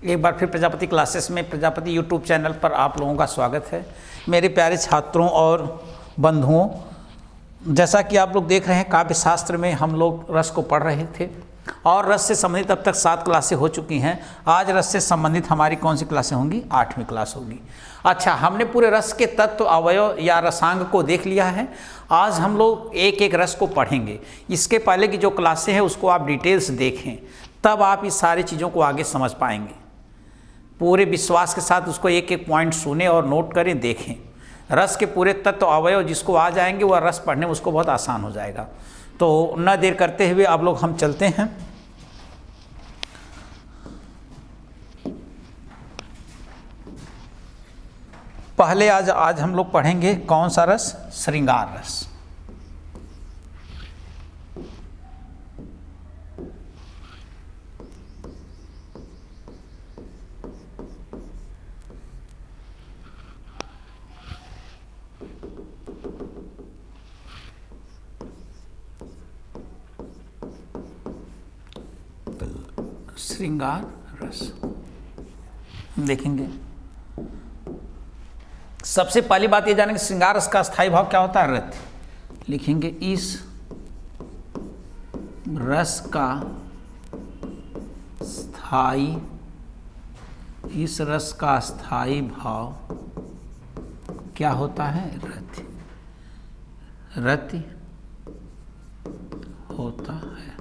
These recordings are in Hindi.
एक बार फिर प्रजापति क्लासेस में प्रजापति यूट्यूब चैनल पर आप लोगों का स्वागत है। मेरे प्यारे छात्रों और बंधुओं, जैसा कि आप लोग देख रहे हैं, काव्य शास्त्र में हम लोग रस को पढ़ रहे थे और रस से संबंधित अब तक 7 क्लासें हो चुकी हैं। आज रस से संबंधित हमारी कौन सी क्लासें होंगी? 8वीं क्लास होगी। अच्छा, हमने पूरे रस के तत्व, अवयव या रसांग को देख लिया है। आज हम लोग एक एक रस को पढ़ेंगे। इसके पहले की जो क्लासें हैं उसको आप डिटेल्स देखें, तब आप इस सारी चीज़ों को आगे समझ पाएंगे। पूरे विश्वास के साथ उसको एक एक पॉइंट सुने और नोट करें, देखें। रस के पूरे तत्व अवयव जिसको आ जाएंगे वह रस पढ़ने में उसको बहुत आसान हो जाएगा। तो न देर करते हुए अब लोग हम चलते हैं। पहले आज हम लोग पढ़ेंगे कौन सा रस? श्रृंगार रस। श्रृंगार रस देखेंगे। सबसे पहली बात ये जानेंगे श्रृंगार रस का स्थायी भाव क्या होता है? रति। लिखेंगे इस रस का स्थायी भाव क्या होता है? रति। रति होता है।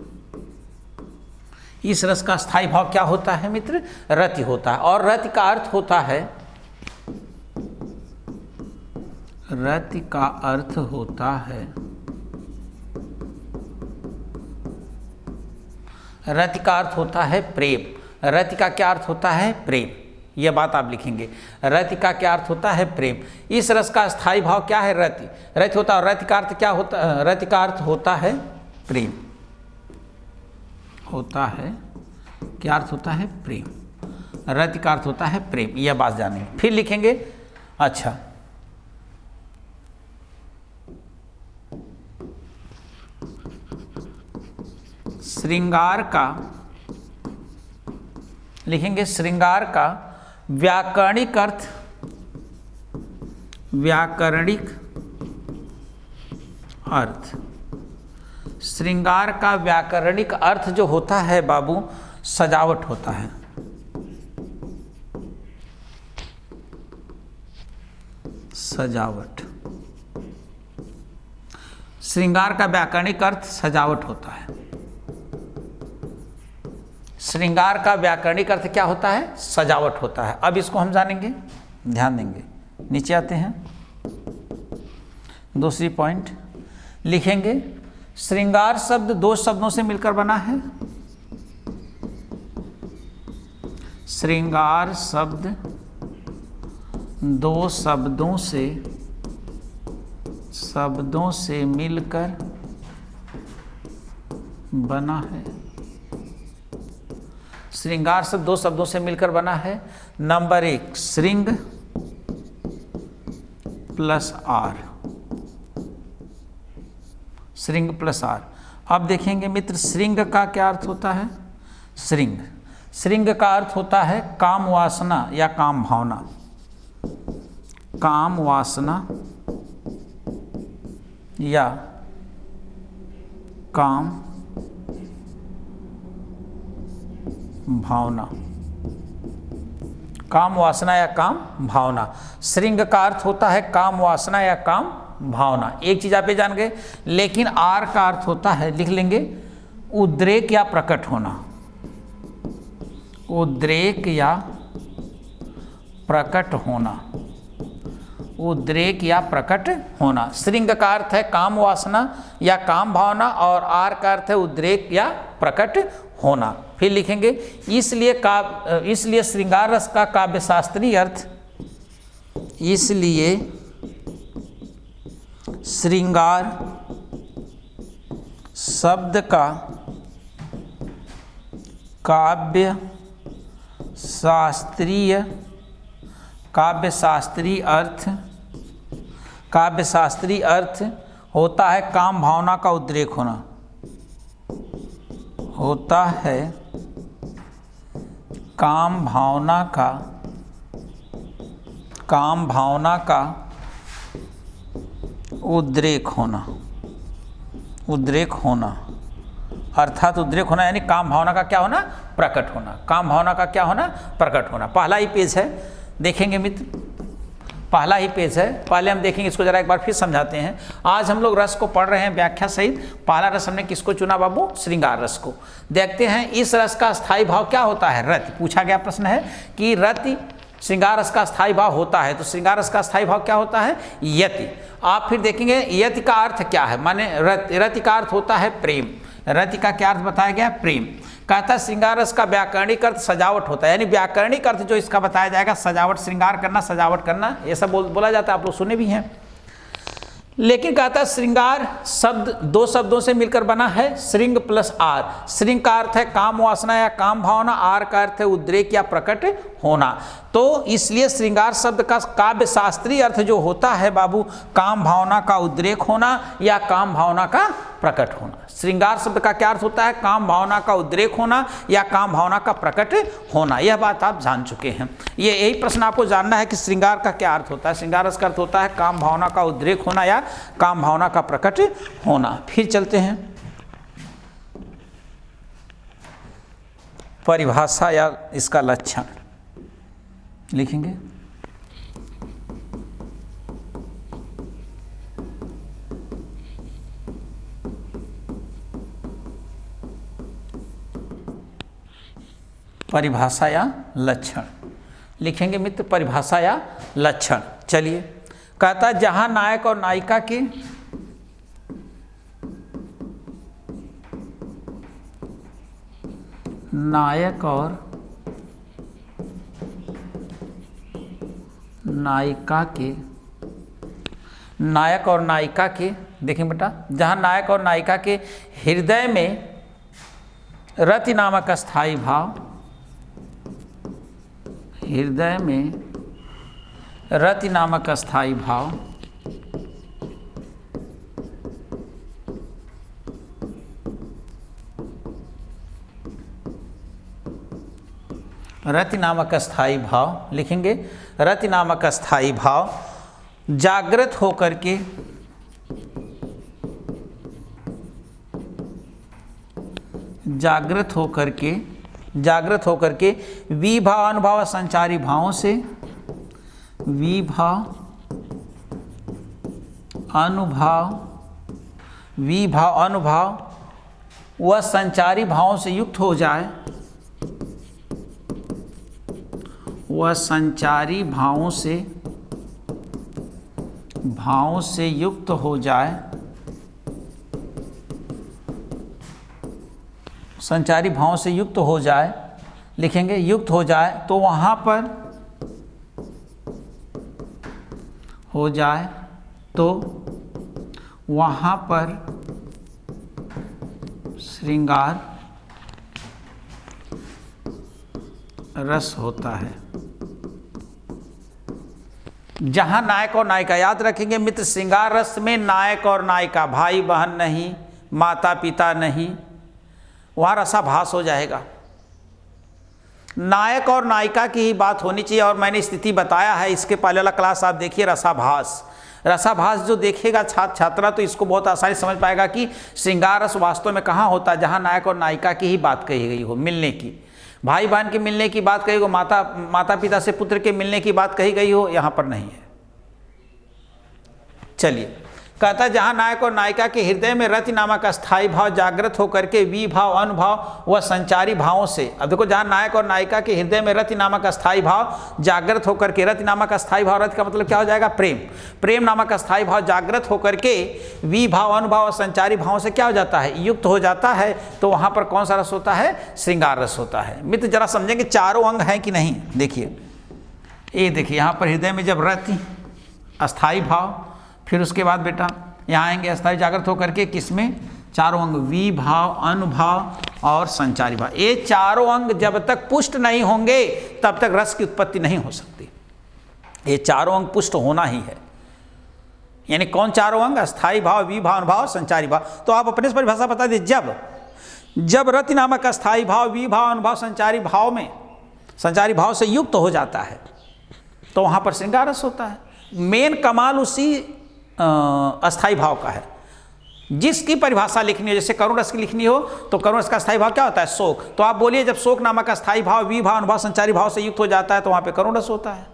इस रस का स्थायी भाव क्या होता है मित्र? रति होता है। और रति का अर्थ होता है, रति का अर्थ होता है, रति का अर्थ होता है प्रेम। रति का क्या अर्थ होता है? प्रेम। यह बात आप लिखेंगे। रति का क्या अर्थ होता है? प्रेम। इस रस का स्थायी भाव क्या है? रति। रति होता है। रति का अर्थ क्या होता है? रति का अर्थ होता है प्रेम। होता है क्या अर्थ होता है? प्रेम। रति का अर्थ होता है प्रेम। यह बात जानेंगे। फिर लिखेंगे। अच्छा, श्रृंगार का लिखेंगे। श्रृंगार का व्याकरणिक अर्थ, व्याकरणिक अर्थ। श्रृंगार का व्याकरणिक अर्थ जो होता है बाबू, सजावट होता है। सजावट। श्रृंगार का व्याकरणिक अर्थ सजावट होता है। श्रृंगार का व्याकरणिक अर्थ क्या होता है? सजावट होता है। अब इसको हम जानेंगे, ध्यान देंगे। नीचे आते हैं। दूसरी पॉइंट लिखेंगे। श्रृंगार शब्द 2 शब्दों से मिलकर बना है। श्रृंगार शब्द 2 शब्दों से मिलकर बना है। श्रृंगार शब्द 2 शब्दों से मिलकर बना है। नंबर 1 श्रृंग प्लस आर। श्रृंग प्लस आर। अब देखेंगे मित्र, श्रृंग का क्या अर्थ होता है? श्रृंग का अर्थ होता है काम वासना या काम भावना। काम वासना या काम भावना। काम वासना या काम भावना। श्रृंग का अर्थ होता है काम वासना या काम भावना। एक चीज आप ये जान गए। लेकिन आर का अर्थ होता है, लिख लेंगे, उद्रेक या प्रकट होना। उद्रेक या प्रकट होना। उद्रेक या प्रकट होना। श्रृंग का अर्थ है काम वासना या काम भावना और आर का अर्थ है उद्रेक या प्रकट होना। फिर लिखेंगे, इसलिए श्रृंगार रस का काव्यशास्त्रीय अर्थ, इसलिए श्रृंगार शब्द का काव्यशास्त्रीय अर्थ होता है काम भावना का उद्रेक होना। होता है काम भावना का उद्रेक होना अर्थात उद्रेक होना यानी काम भावना का क्या होना, प्रकट होना। काम भावना का क्या होना, प्रकट होना। पहला ही पेज है, देखेंगे मित्र, पहला ही पेज है। पहले हम देखेंगे इसको जरा एक बार फिर समझाते हैं। आज हम लोग रस को पढ़ रहे हैं व्याख्या सहित। पहला रस हमने किसको चुना बाबू, श्रृंगार रस को। देखते हैं इस रस का स्थायी भाव क्या होता है, रति। पूछा गया प्रश्न है कि रति श्रृंगार रस का स्थायी भाव होता है, तो श्रृंगार रस का स्थायी भाव क्या होता है, यति। आप फिर देखेंगे यति का अर्थ क्या है, माने रति का अर्थ होता है प्रेम। रति का क्या अर्थ बताया गया, प्रेम। कहता है श्रृंगार रस का व्याकरणिक अर्थ सजावट होता है, यानी व्याकरणिक अर्थ जो इसका बताया जाएगा सजावट, श्रृंगार करना, सजावट करना, ये सब बोला जाता है, आप लोग सुने भी हैं। लेकिन कहता है श्रृंगार शब्द दो शब्दों से मिलकर बना है, श्रृंग प्लस आर। श्रृंग का अर्थ है काम वासना या काम भावना, आर का अर्थ है उद्रेक या प्रकट होना। तो इसलिए श्रृंगार शब्द का काव्य शास्त्रीय अर्थ जो होता है बाबू, काम भावना का उद्रेक होना या काम भावना का प्रकट होना। श्रृंगार शब्द का क्या अर्थ होता है, काम भावना का उद्रेक होना या काम भावना का प्रकट होना। यह बात आप जान चुके हैं। ये यही प्रश्न आपको जानना है कि श्रृंगार का क्या अर्थ होता है। श्रृंगार रस का अर्थ होता है काम भावना का उद्रेक होना या काम भावना का प्रकट होना। फिर चलते हैं परिभाषा या इसका लक्षण लिखेंगे। परिभाषा या लक्षण लिखेंगे मित्र, परिभाषा या लक्षण। चलिए, कहता है जहां नायक और नायिका के नायक और नायिका के देखें बेटा, जहां नायक और नायिका के हृदय में रति नामक स्थायी भाव, हृदय में रति नामक स्थायी भाव रति नामक स्थायी भाव लिखेंगे। रति नामक स्थायी भाव जागृत होकर के जागृत होकर के विभाव अनुभाव संचारी भावों से, विभाव अनुभाव व संचारी भावों से युक्त हो जाए, वह संचारी भावों से युक्त हो जाए, संचारी भावों से युक्त हो जाए लिखेंगे। युक्त हो जाए तो वहाँ पर हो जाए तो वहाँ पर श्रृंगार रस होता है। जहाँ नायक और नायिका, याद रखेंगे मित्र, श्रृंगार रस में नायक और नायिका, भाई बहन नहीं, माता पिता नहीं, वहाँ रसाभास हो जाएगा। नायक और नायिका की ही बात होनी चाहिए। और मैंने स्थिति बताया है, इसके पहले वाला क्लास आप देखिए, रसाभास। रसाभास जो देखेगा छात्र छात्रा तो इसको बहुत आसानी समझ पाएगा कि श्रृंगार रस वास्तव में कहाँ होता है, जहाँ नायक और नायिका की ही बात कही गई हो, मिलने की, भाई बहन के मिलने की बात कही हो, माता पिता से पुत्र के मिलने की बात कही गई हो, यहाँ पर नहीं है। चलिए, कहता है जहाँ नायक और नायिका के हृदय में रति नामक स्थायी भाव जागृत होकर के विभाव अनुभाव व संचारी भावों से। अब देखो, जहाँ नायक और नायिका के हृदय में रति नामक स्थायी भाव जागृत होकर के, रति नामक स्थायी भाव, रति का मतलब क्या हो जाएगा, प्रेम। प्रेम नामक स्थायी भाव जागृत होकर के विभाव अनुभाव और संचारी भावों से क्या हो जाता है, युक्त हो जाता है। तो वहाँ पर कौन सा रस होता है, श्रृंगार रस होता है। मित्र जरा समझेंगे चारों अंग हैं कि नहीं। देखिए, ये देखिए, यहाँ पर हृदय में जब रति अस्थायी भाव, फिर उसके बाद बेटा यहाँ आएंगे अस्थायी जागृत होकर के किसमें, चारों अंग, विभाव अनुभाव और संचारी भाव। ये चारों अंग जब तक पुष्ट नहीं होंगे तब तक रस की उत्पत्ति नहीं हो सकती। ये चारों अंग पुष्ट होना ही है। यानी कौन चारों अंग, अस्थायी भाव, विभाव अनुभाव, संचारी भाव। तो आप अपने से परिभाषा बता दीजिए। जब रति नामक अस्थायी भाव, विभाव अनुभाव, संचारी भाव में संचारी भाव से युक्त हो जाता है तो वहाँ पर श्रृंगार रस होता है। मेन कमाल उसी अस्थाई भाव का है। जिसकी परिभाषा लिखनी हो, जैसे करुण रस की लिखनी हो तो करुण रस का स्थायी भाव क्या होता है? शोक। तो आप बोलिए जब शोक नामक स्थायी भाव विभाव अनुभव संचारी भाव से युक्त हो जाता है तो वहाँ पे करुण रस होता है।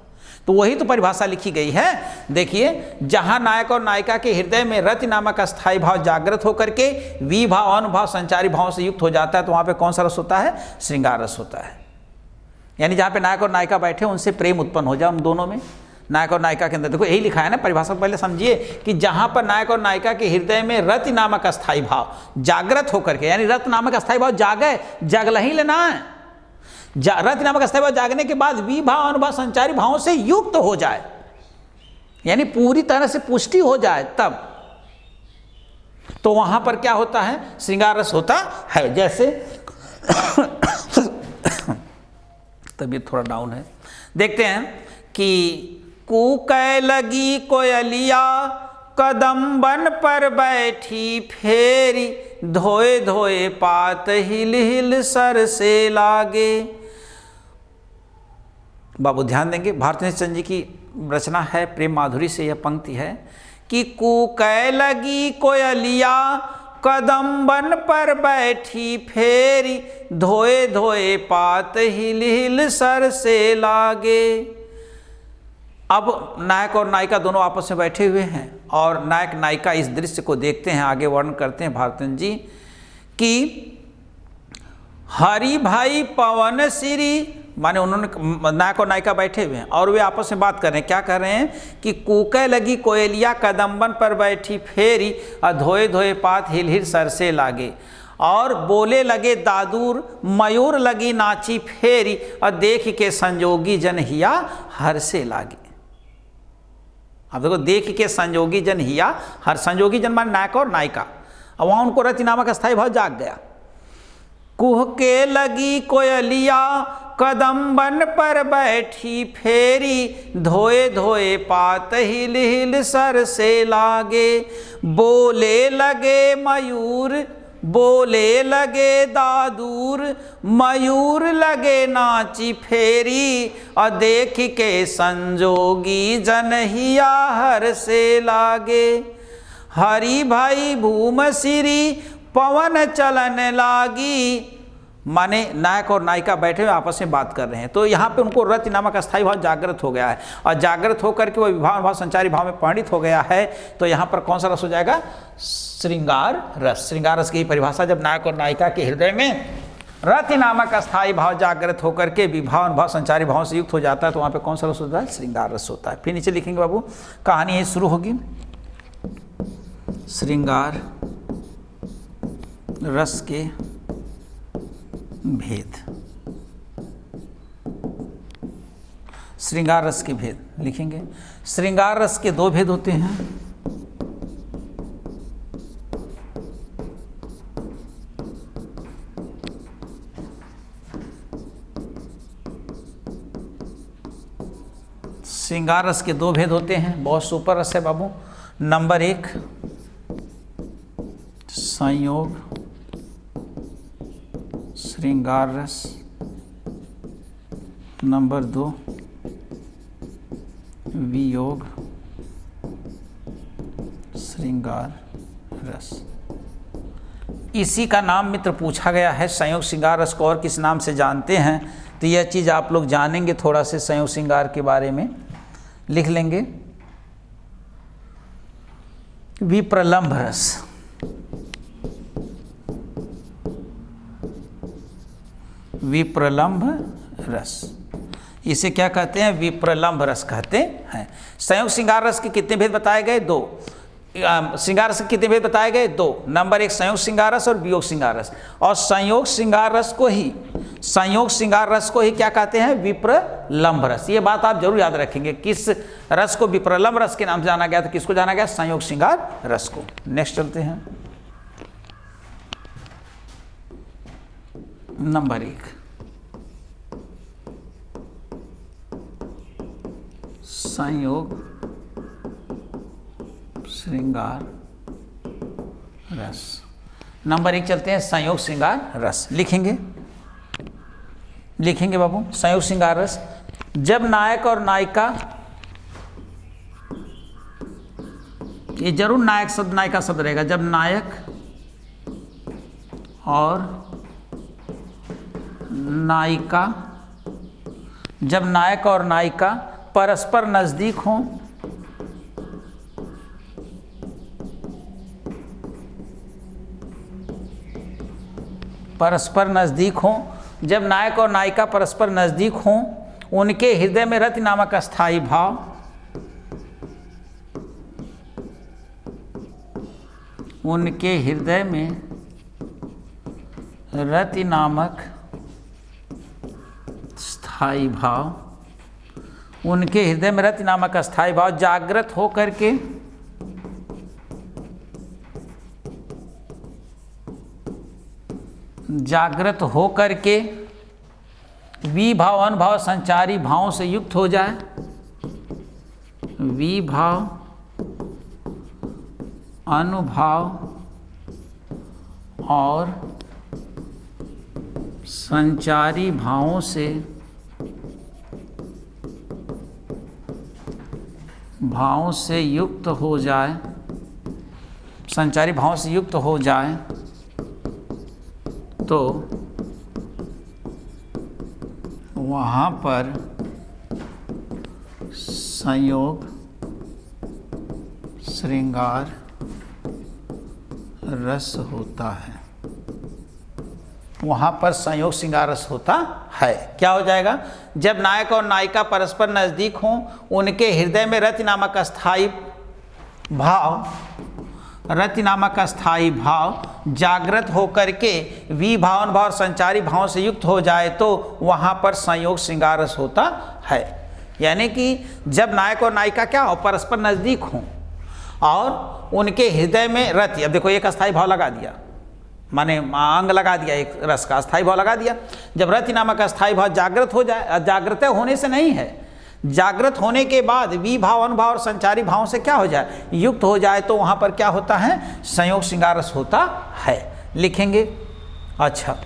तो वही तो परिभाषा लिखी गई है। देखिए, जहाँ नायक और नायिका के हृदय में रति नामक स्थायी भाव जागृत होकर के विभाव अनुभव संचारी भाव से युक्त हो जाता है तो वहाँ पे कौन सा रस होता है? श्रृंगार रस होता है। यानी जहाँ पे नायक और नायिका बैठे उनसे प्रेम उत्पन्न हो जाए उन दोनों में, नायक और नायिका के अंदर। देखो यही लिखा है ना परिभाषा, पहले समझिए कि जहाँ पर नायक और नायिका के हृदय में रति नामक अस्थायी भाव जागृत होकर के, यानी रत नामक अस्थायी भाव जागे, जगला ही लेना है। रति नामक अस्थायी भाव जागने के बाद विभाव अनुभव संचारी भावों से युक्त हो जाए, यानी पूरी तरह से पुष्टि हो जाए, तब तो वहां पर क्या होता है? श्रृंगार रस होता है। जैसे तबीयत थोड़ा डाउन है, देखते हैं कि कूकै लगी कोयलिया कदम बन पर बैठी फेरी, धोए धोए पात हिल हिल सर से लागे। बाबू ध्यान देंगे, भारतेंद्र चंद्र जी की रचना है, प्रेम माधुरी से यह पंक्ति है कि कूकै लगी कोयलिया कदम बन पर बैठी फेरी, धोए धोए पात हिल हिल सर से लागे। अब नायक और नायिका दोनों आपस में बैठे हुए हैं और नायक नायिका इस दृश्य को देखते हैं। आगे वर्णन करते हैं भारतेंद्र जी कि हरि भाई पवन श्री, माने उन्होंने नायक और नायिका बैठे हुए हैं और वे आपस में बात कर रहे हैं। क्या कर रहे हैं कि कूकै लगी कोयलिया कदम्बन पर बैठी फेरी, और धोए धोए पात हिल हिल सर से लागे। और बोले लगे दादूर मयूर लगी नाची फेरी, और देख के संजोगी जन हिया हर से लागे। अब देखो, देख के संजोगी जन हिया हर, संजोगी जन मान नायक और नायिका, और वहाँ उनको रति नामक स्थायी भाव जाग गया। कुह के लगी कोयलिया कदम बन पर बैठी फेरी, धोए धोए पात हिल हिल सर से लागे। बोले लगे मयूर बोले लगे दादूर मयूर लगे नाची फेरी, और देख के संजोगी जन हिया हर से लागे। हरि भाई भूम सिरी पवन चलन लागी, माने नायक और नायिका बैठे हुए आपस में बात कर रहे हैं। तो यहाँ पे उनको रति नामक अस्थायी भाव जागृत हो गया है, और जागृत होकर के वो विभाव भाव संचारी भाव में परिणित हो गया है। तो यहाँ पर कौन सा रस हो जाएगा? श्रृंगार रस। श्रृंगार रस की परिभाषा, जब नायक और नायिका के हृदय में रति नामक अस्थायी भाव जागृत होकर के विभाव भाव संचारी भाव से युक्त हो जाता है तो वहाँ पे कौन सा रस होता है? श्रृंगार रस होता है। फिर नीचे लिखेंगे बाबू, कहानी यही शुरू होगी। श्रृंगार रस के भेद। श्रृंगार रस के भेद लिखेंगे। श्रृंगार रस के दो भेद होते हैं। श्रृंगार रस के दो भेद होते हैं, बहुत सुपर रस है बाबू। नंबर 1 संयोग श्रृंगार रस, नंबर 2 वियोग श्रृंगार रस। इसी का नाम मित्र पूछा गया है। संयोग श्रृंगार रस को और किस नाम से जानते हैं? तो यह चीज़ आप लोग जानेंगे थोड़ा से संयोग श्रृंगार के बारे में, लिख लेंगे। विप्रलंभ रस, विप्रलंभ रस, इसे क्या कहते हैं? विप्रलंभ रस कहते हैं। संयोग श्रृंगार रस के कितने भेद बताए गए? 2। श्रृंगार रस के कितने भेद बताए गए? 2। नंबर 1 संयोग श्रृंगार रस और वियोग श्रृंगार रस। और संयोग श्रृंगार रस को ही क्या कहते हैं? विप्रलंभ रस। ये बात आप जरूर याद रखेंगे। किस रस को विप्रलंभ रस के नाम से जाना गया? तो किसको जाना गया? संयोग श्रृंगार रस को। नेक्स्ट चलते हैं। नंबर 1 संयोग श्रृंगार रस। नंबर 1 चलते हैं संयोग श्रृंगार रस, लिखेंगे। लिखेंगे बाबू संयोग श्रृंगार रस। जब नायक और नायिका, ये जरूर नायक शब्द नायिका शब्द रहेगा, जब नायक और नायिका, जब नायक और नायिका परस्पर नजदीक हों, परस्पर नजदीक हों, जब नायक और नायिका परस्पर नजदीक हों, उनके हृदय में रति नामक अस्थाई भाव, उनके हृदय में रति नामक स्थायी भाव, उनके हृदय में रति नामक अस्थायी भाव जागृत हो करके विभाव अनुभाव संचारी भावों से युक्त हो जाए, विभाव अनुभाव और संचारी भावों से युक्त हो जाए, संचारी भावों से युक्त हो जाए तो वहाँ पर संयोग श्रृंगार रस होता है, वहाँ पर संयोग श्रृंगार रस होता है। क्या हो जाएगा? जब नायक और नायिका परस्पर नजदीक हों, उनके हृदय में रति नामक अस्थाई भाव, रति नामक अस्थाई भाव जागृत होकर के विभावन भाव और संचारी भाव से युक्त हो जाए तो वहाँ पर संयोग श्रृंगार रस होता है। यानी कि जब नायक और नायिका क्या हो, परस्पर नजदीक हों और उनके हृदय में रति, अब देखो एक अस्थाई भाव लगा दिया, माने अंग लगा दिया, एक रस का अस्थाई भाव लगा दिया। जब रति नामक अस्थाई भाव जागृत हो जाए, जागृत होने से नहीं है, जागृत होने के बाद विभाव अनुभाव और संचारी भाव से क्या हो जाए, युक्त हो जाए तो वहाँ पर क्या होता है, संयोग श्रृंगार रस होता है। लिखेंगे। अच्छा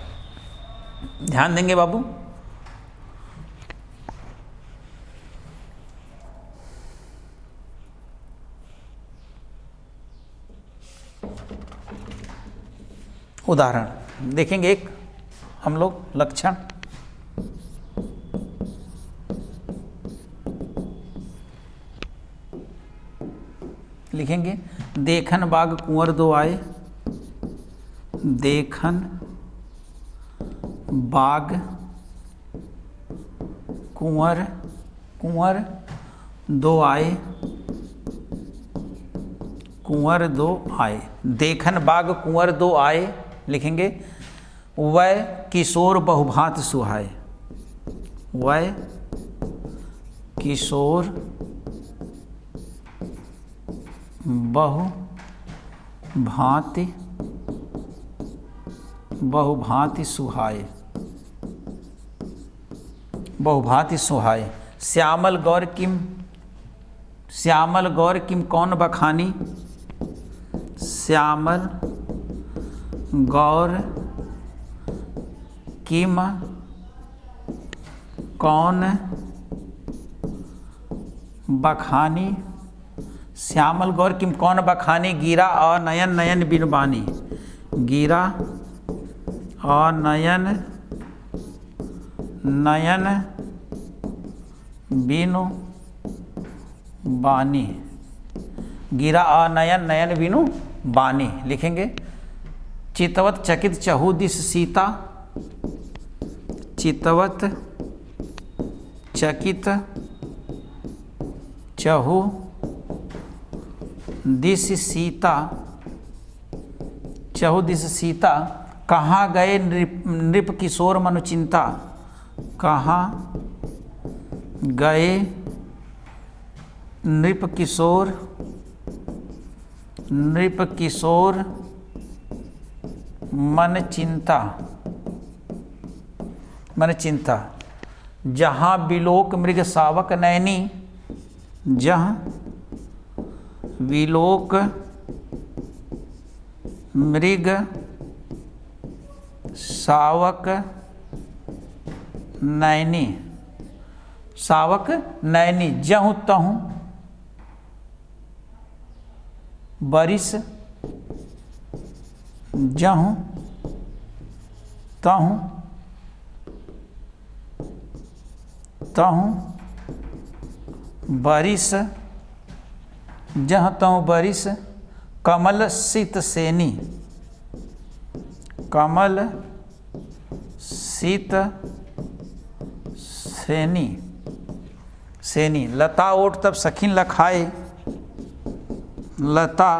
ध्यान देंगे बाबू। उदाहरण देखेंगे, एक हम लोग लक्षण, लिखेंगे देखन बाग कुंवर दो आए, देखन बाग कुंवर दो आए, कुंवर दो आए, देखन बाग कुंवर दो आए, लिखेंगे वह किशोर बहुभांति सुहाए, वह किशोर बहुभांति सुहाए, बहुभांति सुहाए। श्यामल गौर किम कौन बखानी, श्यामल गौर किम कौन बखानी, श्यामल गौर किम कौन बखानी, गिरा और नयन नयन बिनु बानी, गिरा और नयन नयन बिनु बानी, गिरा और नयन नयन बिनु बानी। लिखेंगे चितवत चकित चहु दिस सीता, चितवत चकित चहु दिस सीता, चहु दिस सीता, कहाँ गए नृप किशोर मनु चिंता, कहाँ गए नृप किशोर मन चिंता, जहाँ बिलोक मृग सावक नैनी, जहाँ विलोक मृग सावक नैनी, सावक नैनी, जहूँ तहूँ बरिस, जहूँ तहूँ तहूँ बरिस, जह तहूँ बरिस, कमल सित सेनी, कमल सित सेनी, सेनी, लता ओट तब सखिन लखाए, लता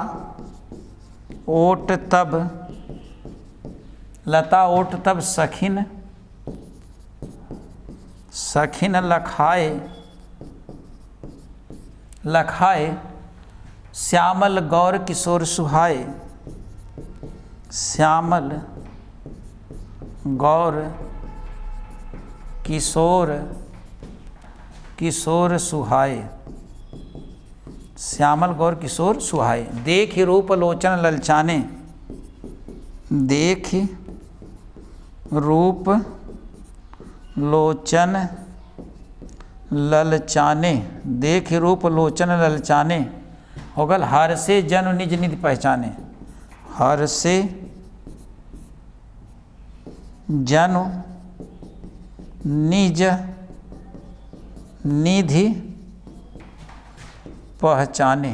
ओट तब, लता ओट तब सखिन, सखिन लखाए, लखाए, श्यामल गौर किशोर सुहाए, श्यामल गौर किशोर, किशोर सुहाए, श्यामल गौर किशोर सुहाए। देख रूप लोचन ललचाने, देख रूप लोचन ललचाने, देख रूप लोचन ललचाने, होगल हर से जनु निज निधि पहचाने, हर से जनु निज निधि पहचाने,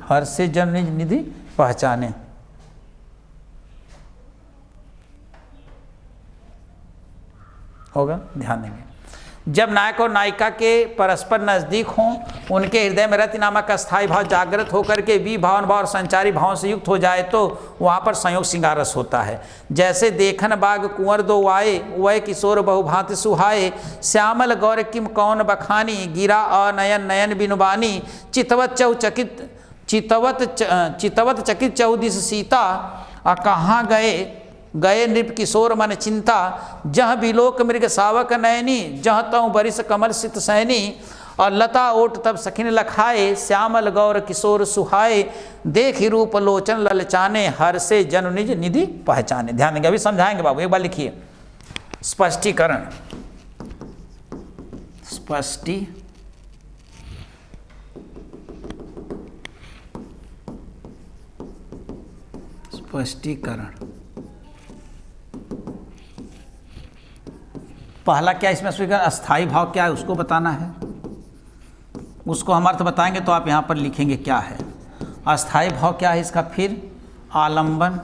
हर से जन निज निधि पहचाने। होगा, ध्यान देंगे। जब नायक और नायिका के परस्पर नजदीक हों, उनके हृदय में रति नामक अस्थायी भाव जागृत होकर के वी भाव और संचारी भाव से युक्त हो जाए तो वहाँ पर संयोग श्रृंगार रस होता है। जैसे देखन बाग कुंवर दो आए, वह किशोर बहुभांति सुहाए, श्यामल गौर किम कौन बखानी, गिरा अनयन नयन बिनुबानी, चितवत चौचकित चितवत चकित चौदिस सीता, कहाँ गए गए नृप किशोर मन चिंता, जह बिलोक मृग सावक नयनी, जह तऊ बरिस कमल सित सैनी, और लता ओट तब सखिन लखाए, श्यामल गौर किशोर सुहाए, देख रूप लोचन ललचाने, हर से जनु निज निधि पहचाने। ध्यान देंगे, अभी समझाएंगे बाबू, एक बार लिखिए। स्पष्टीकरण, स्पष्टीकरण। पहला क्या इसमें स्वीकार, अस्थाई भाव क्या है उसको बताना है, उसको हम अर्थ बताएंगे तो आप यहाँ पर लिखेंगे क्या है अस्थाई भाव क्या है इसका। फिर आलंबन,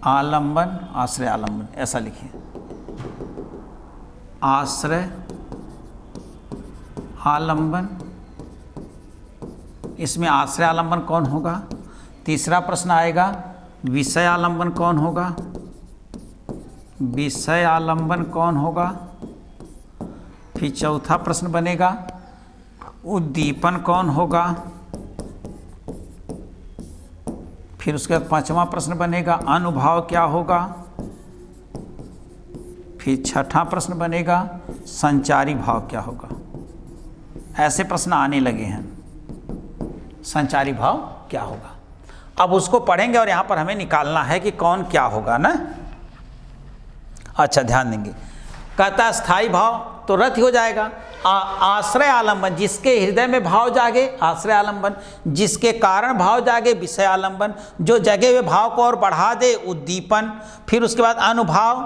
आलंबन, आश्रय आलंबन, ऐसा लिखिए। आश्रय आलंबन, इसमें आश्रय आलंबन कौन होगा। तीसरा प्रश्न आएगा विषय आलंबन कौन होगा, विषय आलंबन कौन होगा। फिर चौथा प्रश्न बनेगा उद्दीपन कौन होगा। फिर उसके बाद पांचवा प्रश्न बनेगा अनुभाव क्या होगा। फिर छठा प्रश्न बनेगा संचारी भाव क्या होगा। ऐसे प्रश्न आने लगे हैं, संचारी भाव क्या होगा। अब उसको पढ़ेंगे और यहाँ पर हमें निकालना है कि कौन क्या होगा ना। अच्छा ध्यान देंगे, कहता स्थायी भाव तो रथ हो जाएगा। आश्रय आलंबन, जिसके हृदय में भाव जागे आश्रय आलंबन, जिसके कारण भाव जागे विषय आलंबन, जो जगे हुए भाव को और बढ़ा दे उद्दीपन। फिर उसके बाद अनुभाव,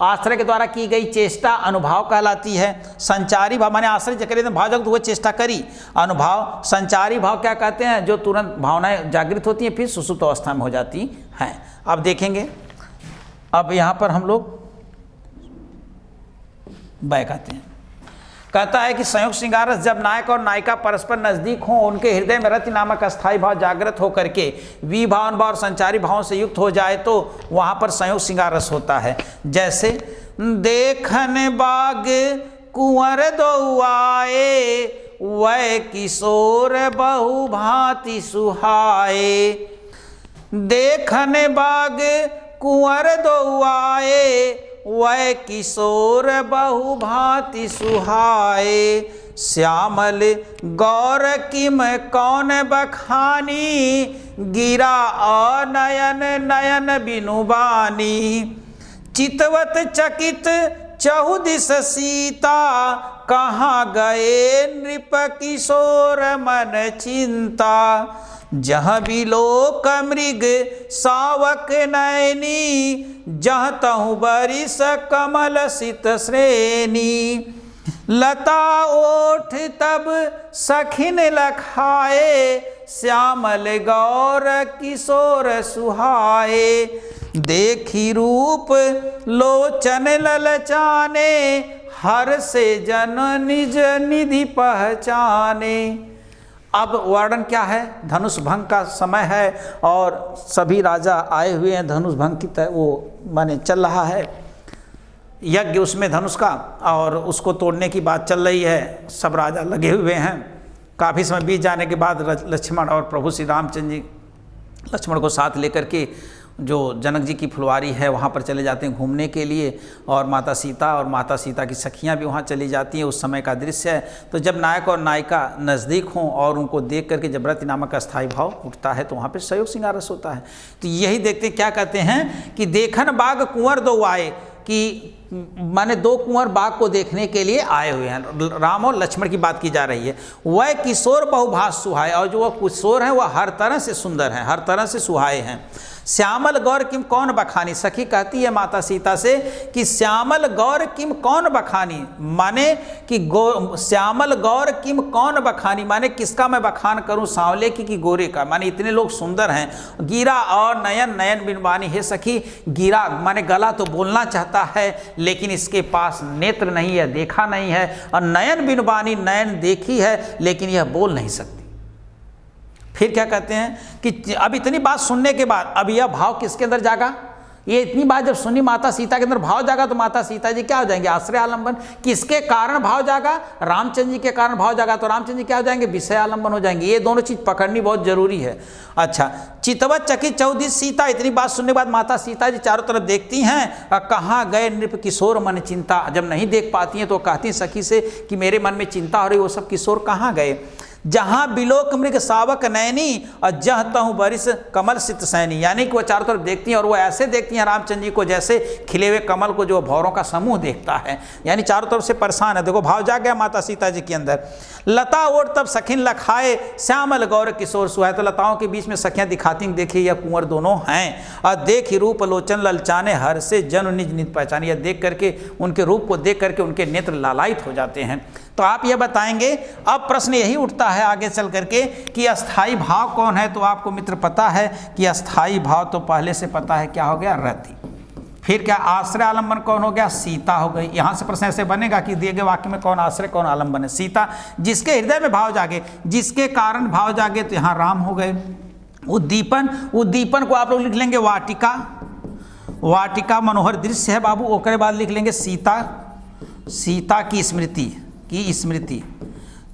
आश्रय के द्वारा की गई चेष्टा अनुभाव कहलाती है। संचारी भाव माने आश्रय जकरे भाव जग तो वो चेष्टा करी, अनुभाव। संचारी भाव क्या कहते हैं, जो तुरंत भावनाएं जागृत होती हैं फिर सुसुप्त अवस्था में हो जाती हैं। अब देखेंगे, अब यहाँ पर हम लोग बैक आते हैं। कहता है कि संयोग श्रृंगार रस जब नायक और नायिका परस्पर नजदीक हों, उनके हृदय में रति नामक अस्थायी भाव जागृत होकर के वी भाव और संचारी भावों से युक्त हो जाए तो वहां पर संयोग श्रृंगार रस होता है। जैसे देखन बाग कुंवर दो आए, वह किशोर बहु भांति सुहाए। देखन बाग कुंवर दो आए, वह किशोर बहु भांति सुहाए। श्यामल गौर किम कौन बखानी, गिरा अनयन नयन बिनु बानी। चितवत चकित चहुदिस सीता, कहाँ गए नृप किशोर मन चिंता। जहाँ बिलोक मृग सावक नयनी, जहाँ तहु बरिस कमल सित श्रेणी। लता ओठ तब सखिन लखाए, श्यामल गौर किशोर सुहाए। देखी रूप लोचन ललचाने, हर से जन निज निधि पहचाने। अब वर्णन क्या है, धनुष भंग का समय है और सभी राजा आए हुए हैं धनुष भंग की वो माने चल रहा है यज्ञ उसमें धनुष का, और उसको तोड़ने की बात चल रही है। सब राजा लगे हुए हैं। काफ़ी समय बीत जाने के बाद लक्ष्मण और प्रभु श्री रामचंद्र जी लक्ष्मण को साथ लेकर के जो जनक जी की फुलवारी है वहाँ पर चले जाते हैं घूमने के लिए, और माता सीता की सखियाँ भी वहाँ चली जाती हैं। उस समय का दृश्य है। तो जब नायक और नायिका नज़दीक हों और उनको देख करके जब रति नामक का स्थायी भाव उठता है तो वहाँ पर सहयोग श्रृंगार रस होता है। तो यही देखते क्या कहते हैं कि देखन बाग कुंवर दो आए, कि माने दो कुंवर बाग को देखने के लिए आए हुए हैं। राम और लक्ष्मण की बात की जा रही है। वह किशोर बहुभाष सुहाए, और जो वह किशोर हैं वह हर तरह से सुंदर हैं, हर तरह से सुहाए हैं। श्यामल गौर किम कौन बखानी, सखी कहती है माता सीता से कि श्यामल गौर किम कौन बखानी, माने कि श्यामल गौर किम कौन बखानी, माने किसका मैं बखान करूं, सांवले की कि गोरे का, माने इतने लोग सुंदर हैं। गिरा और नयन नयन बिन बानी, हे सखी गिरा माने गला तो बोलना चाहता है लेकिन इसके पास नेत्र नहीं है, देखा नहीं है, और नयन बिन बानी नयन देखी है लेकिन यह बोल नहीं सकती। फिर क्या कहते हैं कि अब इतनी बात सुनने के बाद अब यह भाव किसके अंदर जागा, ये इतनी बात जब सुनी माता सीता के अंदर भाव जागा तो माता सीता जी क्या हो जाएंगे, आश्रय आलंबन। किसके कारण भाव जागा, रामचंद्र जी के कारण भाव जागा तो रामचंद्र जी क्या हो जाएंगे, विषय आलंबन हो जाएंगे। ये दोनों चीज पकड़नी बहुत जरूरी है। अच्छा, चितवत चकित चौदिस सीता, इतनी बात सुनने के बाद माता सीता जी चारों तरफ देखती हैं, कहाँ गए नृप किशोर मन चिंता। जब नहीं देख पाती हैं तो कहती हैं सखी से कि मेरे मन में चिंता हो रही, वो सब किशोर कहाँ गए। जहाँ बिलोक मृग सावक नैनी, और जह तहु बरिस कमल सित सैनी, यानी कि वो चारों तरफ देखती हैं और वो ऐसे देखती हैं रामचंद्र जी को जैसे खिले हुए कमल को जो भौरों का समूह देखता है, यानी चारों तरफ से परेशान है। देखो भाव जाग गया माता सीता जी के अंदर। लता ओट तब सखिन लखाए, श्यामल गौर किशोर सुहाए, तो लताओं के बीच में सखियाँ दिखाती हैं, देखिए यह कुंवर दोनों हैं। और देखी रूप लोचन ललचाने, हर से जन निज निज पहचाने, यह देख करके उनके रूप को देख करके उनके नेत्र लालायित हो जाते हैं। तो आप ये बताएंगे, अब प्रश्न यही उठता है आगे चल करके कि अस्थाई भाव कौन है। तो आपको मित्र पता है कि अस्थाई भाव तो पहले से पता है, क्या हो गया, रति। फिर क्या आश्रय आलंबन कौन हो गया, सीता हो गई। यहाँ से प्रश्न ऐसे बनेगा कि दिए गए वाक्य में कौन आश्रय कौन आलंबन है, सीता। जिसके हृदय में भाव जागे, जिसके कारण भाव जागे, तो यहाँ राम हो गए। उद्दीपन, उद्दीपन को आप लोग लिख लेंगे वाटिका, वाटिका मनोहर दृश्य है बाबू। ओकरे बाद लिख लेंगे सीता, सीता की स्मृति, की स्मृति।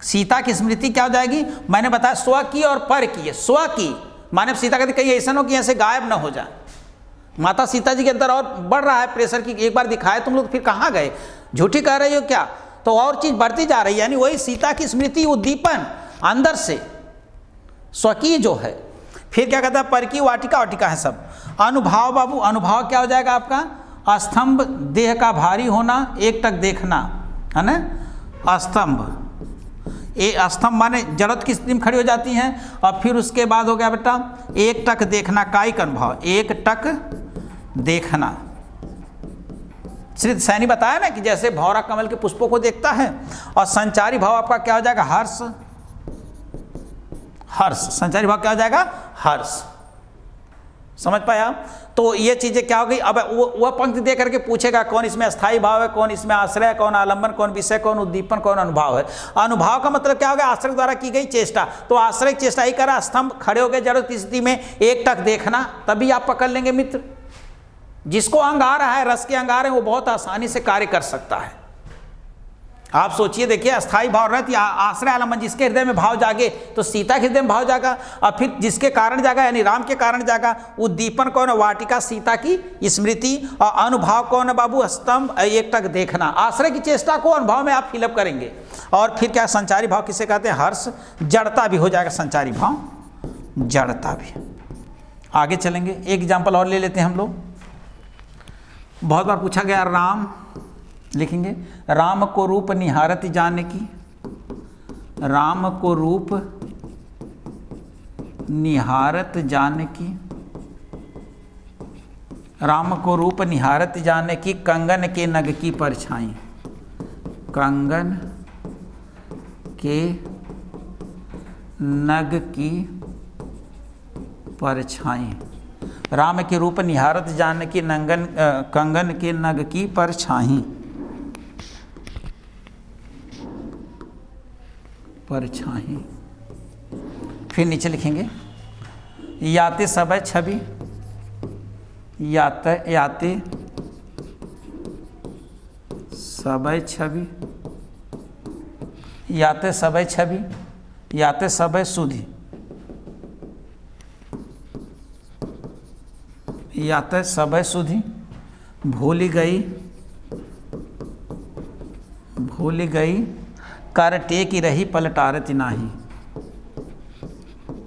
सीता की स्मृति क्या हो जाएगी, मैंने बताया स्व की और पर की है। स्व की माने सीता कहती कहीं ऐसा हो कि ऐसे गायब ना हो जाए। माता सीता जी के अंदर और बढ़ रहा है प्रेशर की, एक बार दिखाए तुम लोग फिर कहाँ गए, झूठी कह रही हो क्या, तो और चीज बढ़ती जा रही है। यानी वही सीता की स्मृति, उद्दीपन अंदर से स्वकीय जो है। फिर क्या कहता है, पर की, वाटिका, वाटिका है सब। अनुभाव बाबू, अनुभाव क्या हो जाएगा आपका, स्तंभ देह का भारी होना, एक टक देखना, है ना। स्तंभ, ये स्तंभ माने जड़त की स्थिति में खड़ी हो जाती हैं। और फिर उसके बाद हो गया बेटा एक टक देखना, कायिक अनुभव, एक टक देखना। श्री सैनी बताया ना कि जैसे भौरा कमल के पुष्पों को देखता है। और संचारी भाव आपका क्या हो जाएगा, हर्ष, हर्ष। संचारी भाव क्या हो जाएगा, हर्ष। समझ पाया। तो ये चीजें क्या हो गई। अब वह पंक्ति दे करके पूछेगा कौन इसमें अस्थाई भाव है, कौन इसमें आश्रय, कौन आलंबन, कौन विषय, कौन उद्दीपन, कौन अनुभाव है। अनुभाव का मतलब क्या होगा, आश्रय द्वारा की गई चेष्टा। तो आश्रय चेष्टा ही करा, स्तंभ खड़े हो गए जड़ की स्थिति में, एक टक देखना, तभी आप पकड़ लेंगे मित्र। जिसको अंग आ रहा है, रस के अंग आ रहे हैं, वो बहुत आसानी से कार्य कर सकता है। आप सोचिए, देखिए अस्थाई भाव रहती, आश्रय आलंबन, जिसके हृदय में भाव जागे तो सीता के हृदय में भाव जागा। और फिर जिसके कारण जागा यानी राम के कारण जागा। उद्दीपन कौन है, वाटिका, सीता की स्मृति। और अनुभाव कौन है बाबू, स्तंभ, एक टक देखना। आश्रय की चेष्टा को अनुभव में आप फिलअप करेंगे। और फिर क्या, संचारी भाव किसे कहते हैं, हर्ष। जड़ता भी हो जाएगा संचारी भाव, जड़ता भी। आगे चलेंगे, एक एग्जाम्पल और ले लेते हैं हम लोग। बहुत बार पूछा गया, राम लिखेंगे, राम को रूप निहारत जानकी, राम को रूप निहारत जानकी, राम को रूप निहारत जानकी, कंगन के नग की परछाई, कंगन के नग की परछाई, राम के रूप निहारत जानकी, कंगन के नग की परछाई, परछाई। फिर नीचे लिखेंगे, याते समय छवि, याते समय छवि, याते समय छवि, याते समय सुधि, याते समय सुधि, भूल गई, कर टेक रही पलटारत नाही,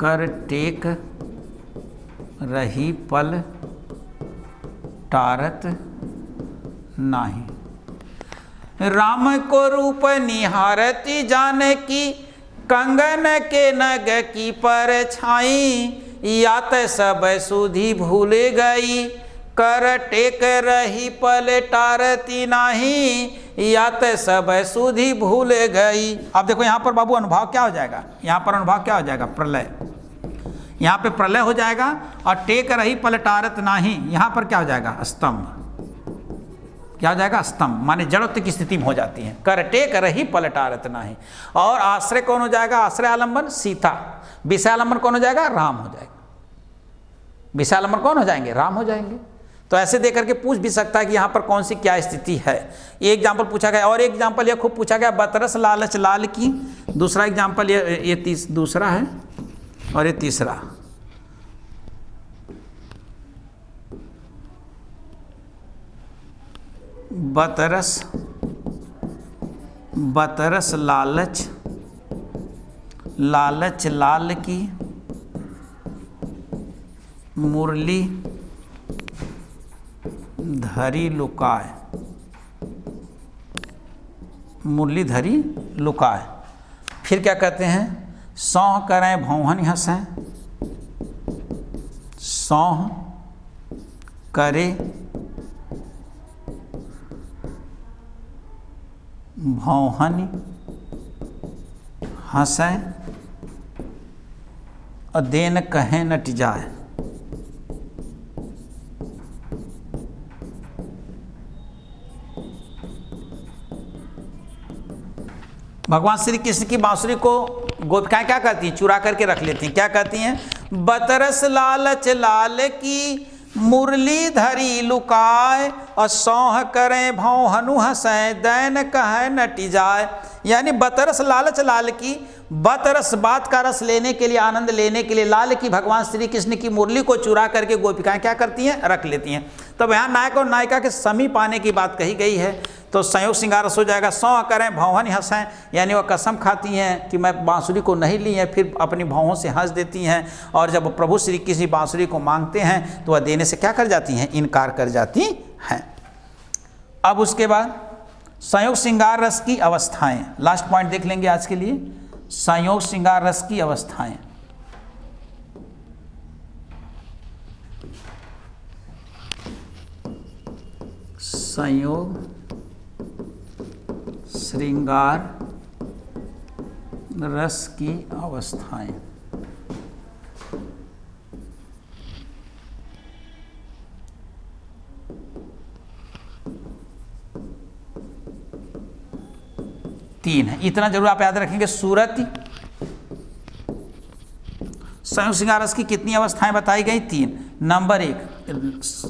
कर टेक रही पल टारत नाही। राम को रूप निहारती जानकी, कंगन के नग की परछाई, यात सब सुधि भूल गई, कर टेक रही पल टारती नाही, यात सब सुधि भूल गई। अब देखो यहाँ पर बाबू अनुभाव क्या हो जाएगा, यहाँ पर अनुभाव क्या हो जाएगा, प्रलय। यहाँ पे प्रलय हो जाएगा, और टेक रही पलटारत नाही, यहाँ पर क्या हो जाएगा, स्तंभ। क्या हो जाएगा, स्तंभ, माने जड़त्व की स्थिति में हो जाती है, कर टेक रही पलटारत नाही। और आश्रय कौन हो जाएगा, आश्रय आलंबन सीता, विषय आलंबन कौन हो जाएगा, राम हो जाएगा, विषय आलंबन कौन हो जाएंगे, राम हो जाएंगे। तो ऐसे देख करके पूछ भी सकता है कि यहाँ पर कौन सी क्या स्थिति है। एक एग्जाम्पल पूछा गया, और एक एग्जाम्पल यह खूब पूछा गया, बतरस लालच लाल की। दूसरा एग्जाम्पल ये दूसरा है, और ये तीसरा, बतरस लालच लाल की, मुरली धरी लुकाए, मुरली धरी लुकाए। फिर क्या कहते हैं, सौह करें भौहन हंसें, सौह करे भौहन हंसें, और देन कहें नट जाए। भगवान श्री कृष्ण की बांसुरी को गोपिकाएं क्या करती हैं, चुरा करके रख लेती हैं। क्या कहती हैं, बतरस लालच लाल की, मुरली धरी लुकाए, और सौह करें भौं हनु हंसें, दैन कहें नटी जाए। यानी बतरस लालच लाल की, बतरस बात का रस लेने के लिए, आनंद लेने के लिए, लाल की भगवान श्री कृष्ण की मुरली को चुरा करके गोपिकाएं क्या करती हैं, रख लेती हैं। तब यहाँ नायक और नायिका के समीप आने की बात कही गई है, तो संयोग श्रृंगार रस हो जाएगा। सौह करें भौहन हंसें, यानी वह कसम खाती हैं कि मैं बांसुरी को नहीं ली है, फिर अपनी भौहों से हंस देती हैं, और जब प्रभु श्री किसी बांसुरी को मांगते हैं तो वह देने से क्या कर जाती हैं, इनकार कर जाती हैं। अब उसके बाद संयोग श्रृंगार रस की अवस्थाएं, लास्ट पॉइंट देख लेंगे आज के लिए, संयोग श्रृंगार रस की अवस्थाएं। संयोग श्रृंगार रस की अवस्थाएं। तीन है, इतना जरूर आप याद रखेंगे। सूरत, संयोग श्रृंगार रस की कितनी अवस्थाएं बताई गई, तीन। नंबर एक,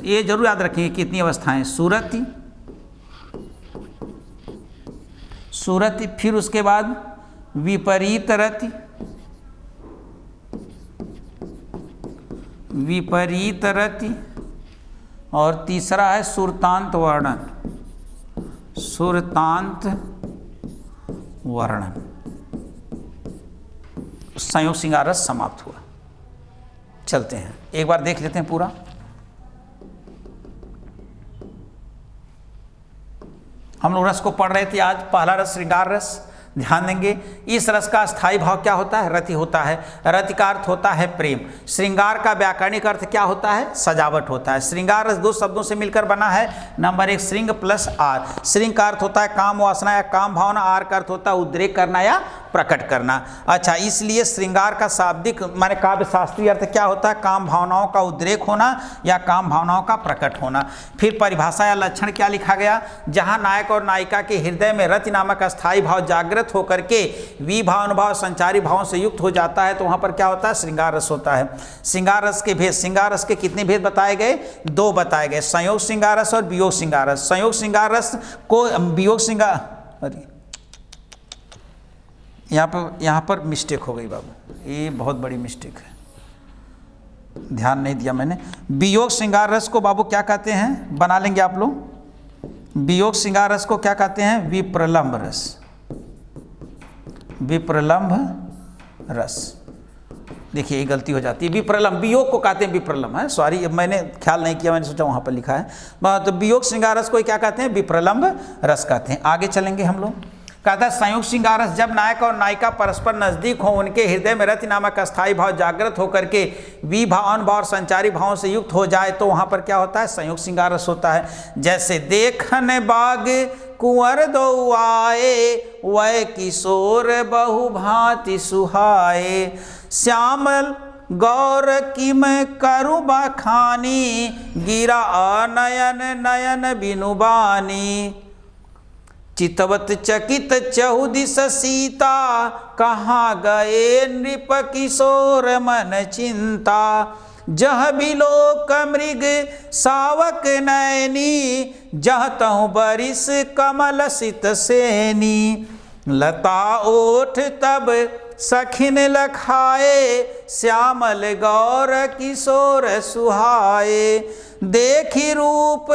ये जरूर याद रखेंगे कितनी अवस्थाएं, सूरति, सूरति, फिर उसके बाद विपरीत रति, विपरीत रति, और तीसरा है सुरतांत वर्णन, सुरतांत वर्णन। संयोग श्रृंगार रस समाप्त हुआ। चलते हैं, एक बार देख लेते हैं पूरा। हम लोग रस को पढ़ रहे थे आज। पहला रस श्रृंगार रस। ध्यान देंगे, इस रस का स्थायी भाव क्या होता है? रति होता है। रति का अर्थ होता है प्रेम। श्रृंगार का व्याकरणिक अर्थ क्या होता है? सजावट होता है। श्रृंगार रस दो शब्दों से मिलकर बना है। नंबर 1 श्रृंग प्लस आर। श्रृंग का अर्थ होता है काम वासना या काम भावना, आर का अर्थ होता है उद्रेक करना या प्रकट करना। अच्छा, इसलिए श्रृंगार का शाब्दिक माने काव्य शास्त्रीय अर्थ क्या होता है? काम भावनाओं का उद्रेक होना या काम भावनाओं का प्रकट होना। फिर परिभाषा या लक्षण क्या लिखा गया? जहां नायक और नायिका के हृदय में रति नामक अस्थायी भाव जागृत होकर के विभाव अनुभाव संचारी भावों से युक्त हो जाता है तो वहां पर क्या होता है? श्रृंगार रस होता है। श्रृंगार रस के भेद, श्रृंगार रस के कितने भेद बताए गए? 2 बताए गए, संयोग श्रृंगार रस और वियोग श्रृंगार रस। संयोग श्रृंगार रस को वियोग श्रृंगार, यहाँ पर मिस्टेक हो गई बाबू, ये बहुत बड़ी मिस्टेक है, ध्यान नहीं दिया मैंने। वियोग श्रृंगार रस को बाबू क्या कहते हैं? बना लेंगे आप लोग। वियोग श्रृंगार रस को क्या कहते हैं? विप्रलंब रस। विप्रलंब रस। देखिए ये गलती हो जाती है, विप्रलंब, वियोग को कहते हैं विप्रलंब है, सॉरी मैंने ख्याल नहीं किया, मैंने सोचा वहाँ पर लिखा है। तो वियोग श्रृंगार रस को क्या कहते हैं? विप्रलंब रस कहते हैं। आगे चलेंगे हम लोग। कहता है संयोग श्रृंगार रस जब नायक और नायिका परस्पर नजदीक हो, उनके हृदय में रति नामक अस्थायी भाव जागृत होकर के विभाव अनुभाव और संचारी भावों से युक्त हो जाए तो वहाँ पर क्या होता है? संयोग श्रृंगार रस होता है। जैसे देखन बाग कुंवर दो आए, वह किशोर बहु भांति सुहाए, श्यामल गौर किम करु बखानी, गिरा नयन नयन बिनुबानी, चितवत चकित चहुदिस सीता, कहाँ गए नृप किशोर मन चिंता, जह बिलोक मृग सावक नैनी, जह तहु बरिस कमल सित सेनी, लता ओठ तब सखिन लखाए, श्यामल गौर किशोर सुहाए, देखी रूप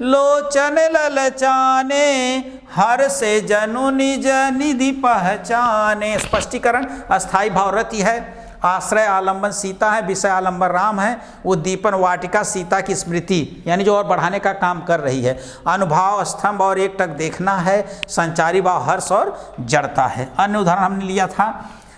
लोचन ललचाने, हर से जनु निज निधि पहचाने। स्पष्टीकरण, अस्थाई भाव रति है, आश्रय आलंबन सीता है, विषय आलंबन राम है, उद्दीपन वाटिका सीता की स्मृति यानी जो और बढ़ाने का काम कर रही है, अनुभाव स्तंभ और एकटक देखना है, संचारी भाव हर्ष और जड़ता है। अन्य उदाहरण हमने लिया था,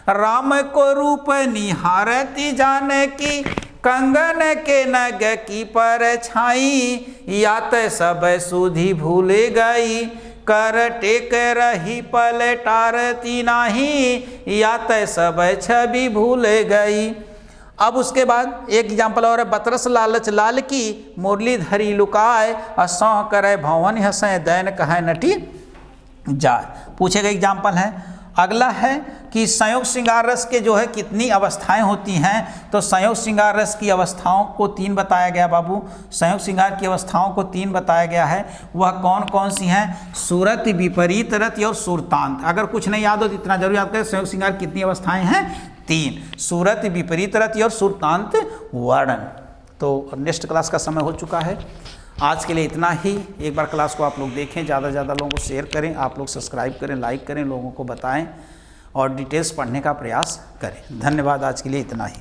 राम को रूप निहारती जानकी, कंगन के नग की परछाई, यात सब सुधि भूल गई, कर टेक रही पलटारती नाही, यात सब छवि भूल गई। अब उसके बाद एक एग्जाम्पल और है, बतरस लालच लाल की, मुरली धरी लुकाए, असौं करे भवन हंसे, दैन कहे नटी जाए। पूछे गए एग्जाम्पल है। अगला है कि संयोग श्रृंगार रस के जो है कितनी अवस्थाएं होती हैं, तो संयोग श्रृंगार रस की अवस्थाओं को 3 बताया गया बाबू। संयोग श्रृंगार की अवस्थाओं को 3 बताया गया है। वह कौन कौन सी हैं? सूरत, विपरीत रति और सुरतांत। अगर कुछ नहीं याद हो तो इतना जरूर याद करें, संयोग श्रृंगार कितनी अवस्थाएं हैं? 3, सूरत, विपरीत रति और सुरतांत वर्णन। तो नेक्स्ट क्लास का समय हो चुका है, आज के लिए इतना ही। एक बार क्लास को आप लोग देखें, ज़्यादा से ज़्यादा लोगों को शेयर करें, आप लोग सब्सक्राइब करें, लाइक करें, लोगों को बताएं और डिटेल्स पढ़ने का प्रयास करें। धन्यवाद, आज के लिए इतना ही।